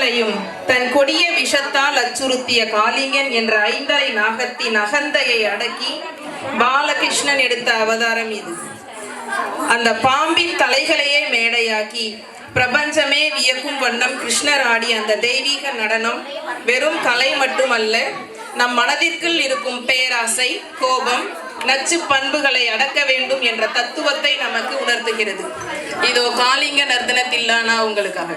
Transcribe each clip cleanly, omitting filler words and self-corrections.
மக்களையும் தன் கொடிய விஷத்தால் அச்சுறுத்திய காளிங்கன் என்ற 5.5 நாகத்தின் அகந்தையை அடக்கி பாலகிருஷ்ணன் எடுத்த அவதாரம் இது. அந்த பாம்பின் தலைகளையே மேடையாக்கி பிரபஞ்சமே வியக்கும் வண்ணம் கிருஷ்ணர் ஆடி அந்த தெய்வீக நடனம் வெறும் கலை மட்டுமல்ல, நம் மனதிற்குள் இருக்கும் பேராசை, கோபம், நச்சு பண்புகளை அடக்க வேண்டும் என்ற தத்துவத்தை நமக்கு உணர்த்துகிறது. இதோ காளிங்க நர்த்தனத்தில்லானா உங்களுக்காக.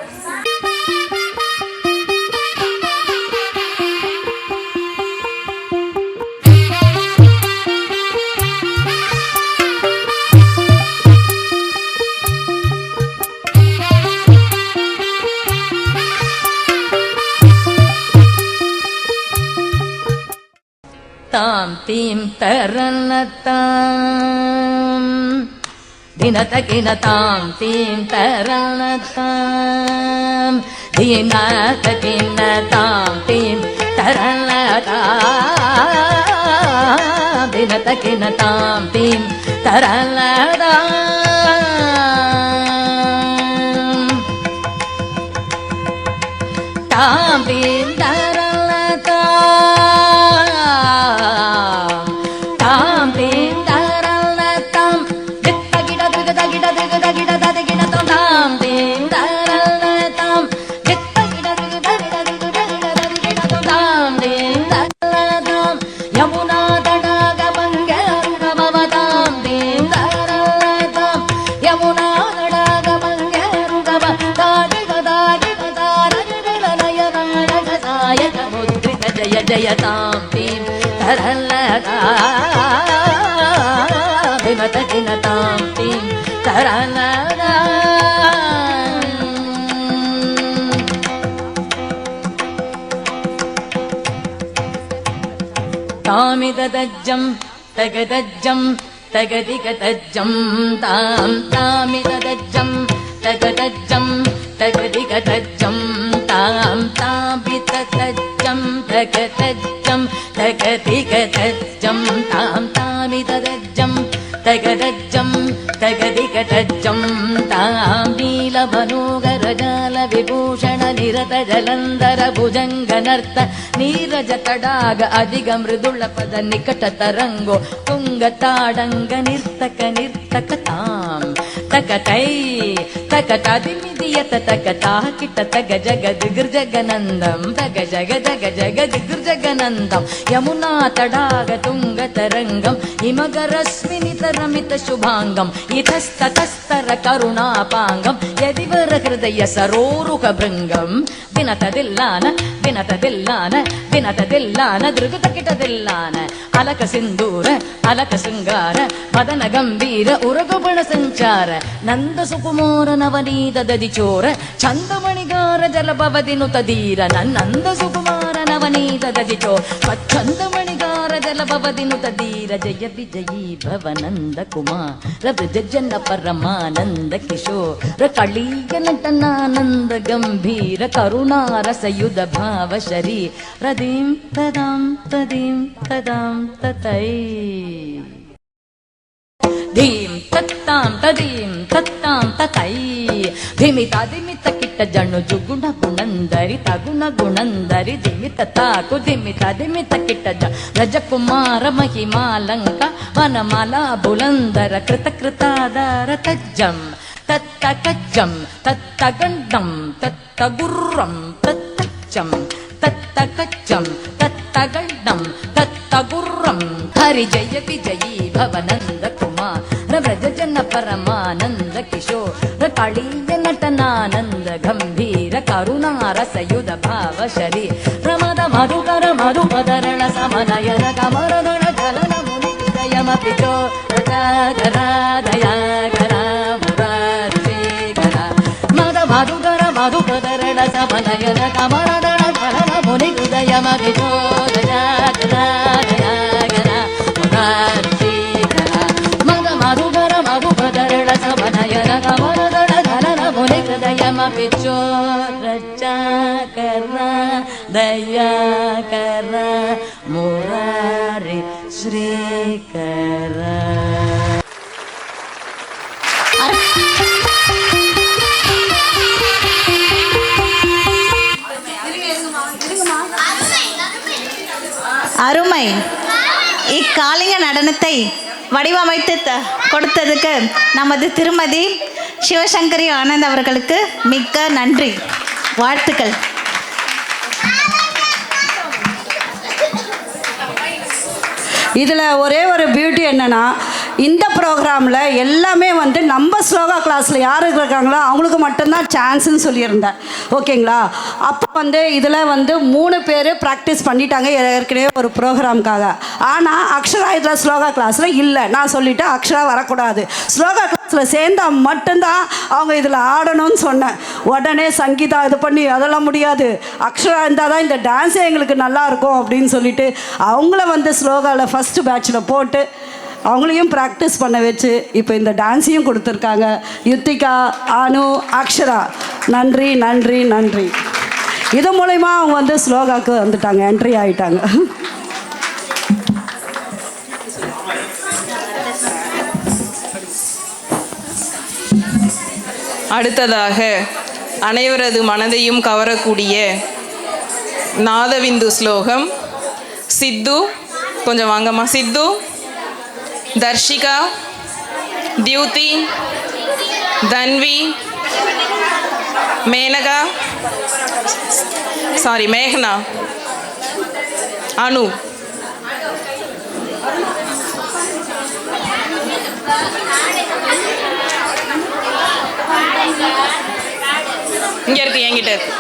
தாம் தீம் தரணத்தாம் தினதகின தாம் தீம் தரணத்தாம் தினதகின தாம் தீம் தரணதாம் தினதகின தாம் தீம் தரணதாம் தாம் தீம் ஜயதாம் தீம் தரலதாம் தினதகினதாம் தீம் தரலதாம் தாமிததஜ்ஜம் தகதஜ்ஜம் தகதிகதஜ்ஜம் தாம் தாமிததஜ்ஜம் தகதஜ்ஜம் தகதிகதஜ்ஜம் தாம் தாபிததஜ்ஜம் தகதஜ்ஜம் தகதிகதஜ்ஜம் தாம் தாமிததஜ்ஜம் தகதஜ்ஜம் தகதிகதஜ்ஜம் தாம் நீலமனோகரஜால விபூஷண நிரத ஜலந்தர புஜங்கநர்த்த நீரஜ தடாக அதிக மிருதுள பத நிகட தரங்கோ துங்க தாடங்க நிர்த்தக நிர்த்தக தாம் தகதை தகததிமிதியத தகதா கிட்ட தக ஜகதிகிர் ஜகநந்தம் தக ஜக ஜக ஜகதிகிர் ஜகநந்தம் யமுனா தடாக துங்க தரங்கம் இமகரஸ்மினித ரமித சுபாங்கம் இதஸ்ததஸ்தர கருணாபாங்கம் யதிவர ஹிருதய சரோருக பிருங்கம் வினததில்லான வினததில்லான வினததில்லான திருகுதகிட்டதில்லான அலக சிந்தூர அலக சிங்கார மதன கம்பீர உரகுபண சஞ்சார நந்த சுகுமார நவநீத ದದಿಚೋರ ಚಂದಮಣಿಗಾರ ಜಲಭವದಿನು ತದೀರ ನನ್ನಂದ ಸುಕುಮಾರ ನವನೀತ ದದಿಚೋ ಚಂದಮಣಿಗಾರ ಜಲಭವದಿನು ತದೀರ ಜಯ ವಿಜಯೀ ಭವನಂದ ಕುಮಾರ ಬ್ರಜಜನ ಪರಮಾನಂದ ಕಿಶೋರ ಕಳೀಯ ನಟನಾನಂದ ಗಂಭೀರ ಕರುಣಾರಸಯುಧ ಭಾವ ಶರೀರ ದೀಂ ತದಾಂ ತದೀಂ ತದಾಂ ತತೈ ಧೀಂ ತತ್ತಾಂ ತದೀಂ ತತ್ತಾಂ ತತೈ ಧಿಮಿತ ಧಿಮಿತ ಕಿಟ್ಟ ಜಣ್ಣು ಜುಗುಣ ಗುಣಂದರಿ ತಗುಣ ಗುಣಂದರಿ ಧಿಮಿತ ತಾಕು ಧಿಮಿತ ಧಿಮಿತ ಕಿಟ್ಟ ಜ ರಜಕುಮಾರ ಮಹಿಮಾಲಂಕ ವನಮಾಲ ಬುಲಂದರ ಕೃತ ಕೃತಾದಾರ ತಜ್ಜಂ ತತ್ತ ಕಜ್ಜಂ ತತ್ತ ಗಂಡಂ ತತ್ತ ಗುರ್ರಂ ತತ್ತಜ್ಜಂ ತತ್ತ ಕಜ್ಜಂ ತತ್ತ ಗಂಡಂ ತತ್ತ ಗುರ್ರಂ ಹರಿ ಜಯ ವಿಜಯೀ ಭವನಂದ ಕುಮಾರ ಬ್ರಜಜನ ಪರಮಾನಂದ ಕಿಶೋರ ಕಳೀಯ ನಟನಾನಂದ ಗಂಭೀರ ಕರುಣಾರಸಯುಧ ಭಾವ ಶರೀರ ಮದ ಮಧುಕರ ಮಧುಪದರಳ ಸಮನಯನ ಕಮರದಳ ಜಲನ ಮುನಿ ಹೃದಯಮಪಿ ಚೋರ ದಯಾಕರ ಮುರಾರಿಶೇಖರ ಮದ ಮಧುಕರ ಮಧುಪದರಳ ಸಮನಯನ ಕಮರದಳ ಜಲನ ಮುನಿ ಹೃದಯಮಪಿ ಚೋರ ದಯಾಕರ ಮುರಾರಿಶೇಖರ ಮದ ಮಧುಕರ ಮಧುಪದರಳ ಸಮನಯನ ಕಮರದಳ ಜಲನ ಮುನಿ ಹೃದಯಮಪಿ ಚೋರ ದಯಾಕರ ಮುರಾರಿ ಶ್ರೀಕರ. அருமை. இக்காளிங்க நடனத்தை வடிவமைத்து கொடுத்ததுக்கு நமது திருமதி சிவசங்கரி ஆனந்த் அவர்களுக்கு மிக்க நன்றி, வாழ்த்துக்கள். இதில் ஒரே ஒரு பியூட்டி என்னென்னா, இந்த ப்ரோக்ராமில் எல்லாமே வந்து நம்ம ஸ்லோகா கிளாஸில் யார் இருக்காங்களோ அவங்களுக்கு மட்டும்தான் சான்ஸ்ன்னு சொல்லியிருந்தேன். ஓகேங்களா? அப்போ வந்து இதில் வந்து 3 பேர் ப்ராக்டிஸ் பண்ணிட்டாங்க ஏற்கனவே ஒரு ப்ரோக்ராமுக்காக. ஆனால் அக்ஷரா இதில் ஸ்லோகா கிளாஸில் இல்லை. நான் சொல்லிவிட்டேன் அக்ஷரா வரக்கூடாது, ஸ்லோகா கிளாஸில் சேர்ந்தால் மட்டும்தான் அவங்க இதில் ஆடணும்னு சொன்னேன். உடனே சங்கீதா இது பண்ணி அதெல்லாம் முடியாது, அக்ஷரா இருந்தால் தான் இந்த டான்ஸே எங்களுக்கு நல்லாயிருக்கும் அப்படின்னு சொல்லிட்டு அவங்கள வந்து ஸ்லோகாவில் ஃபஸ்ட்டு பேட்சில் போட்டு அவங்களையும் ப்ராக்டிஸ் பண்ண வச்சு இப்போ இந்த டான்ஸையும் கொடுத்துருக்காங்க. யுத்திகா, அனு, அக்ஷரா, நன்றி நன்றி நன்றி. இது மூலயமா அவங்க வந்து ஸ்லோகாவுக்கு வந்துட்டாங்க, என்ட்ரி ஆகிட்டாங்க. அடுத்ததாக அனைவரது மனதையும் கவரக்கூடிய நாதவிந்து ஸ்லோகம். சித்து கொஞ்சம் வாங்கம்மா. சித்து, தர்ஷிகா, தியூதி, தன்வி, மேனகா, மேகனா, அனு. இங்க இருக்கு, என்கிட்ட இருக்கு.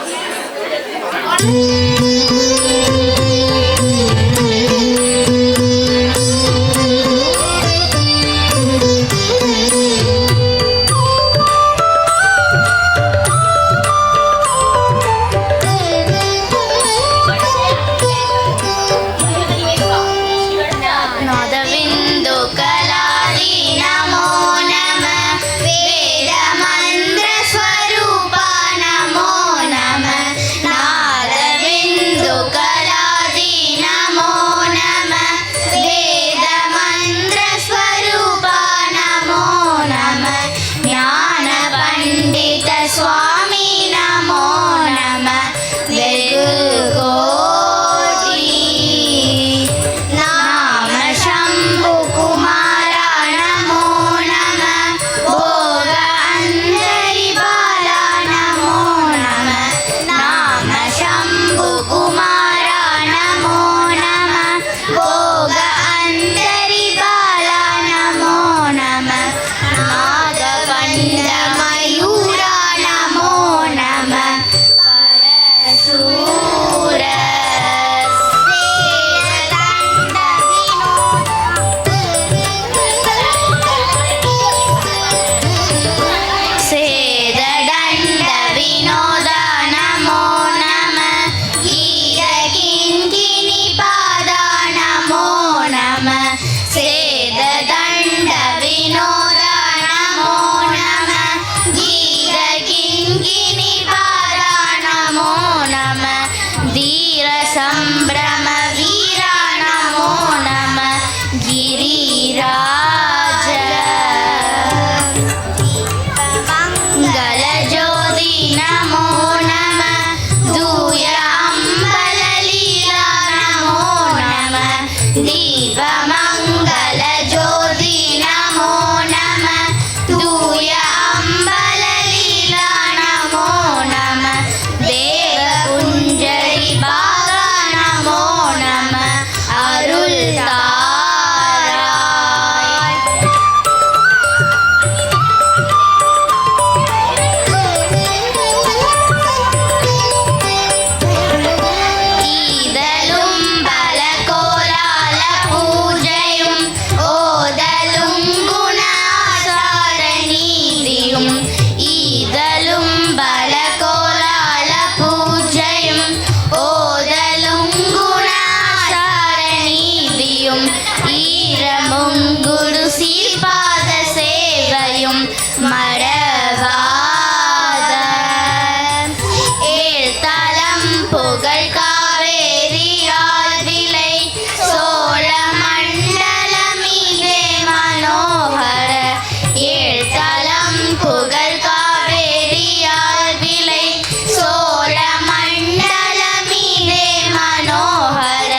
சோழ மண்டலமிதே மனோகர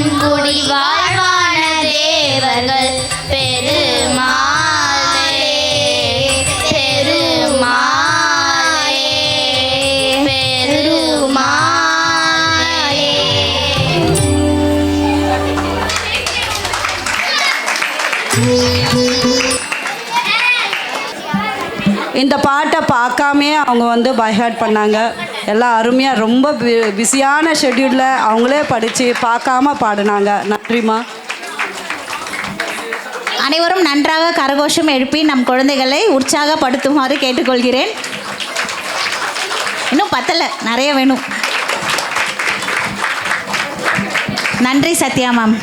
வெண்குடி வாழ்வான தேவர்கள் பெருமாளே பெருமாளே பெருமாளே. இந்த பாட்டை பார்க்காமே அவங்க வந்து பைஹார்ட் பண்ணாங்க. எல்லாம் அருமையாக ரொம்ப பிஸியான ஷெட்யூலில் அவங்களே படித்து பார்க்காம பாடினாங்க. நன்றிம்மா. அனைவரும் நன்றாக கரகோஷம் எழுப்பி நம் குழந்தைகளை உற்சாகப்படுத்துமாறு கேட்டுக்கொள்கிறேன். இன்னும் பத்தலை, நிறைய வேணும். நன்றி சத்யா மேம்.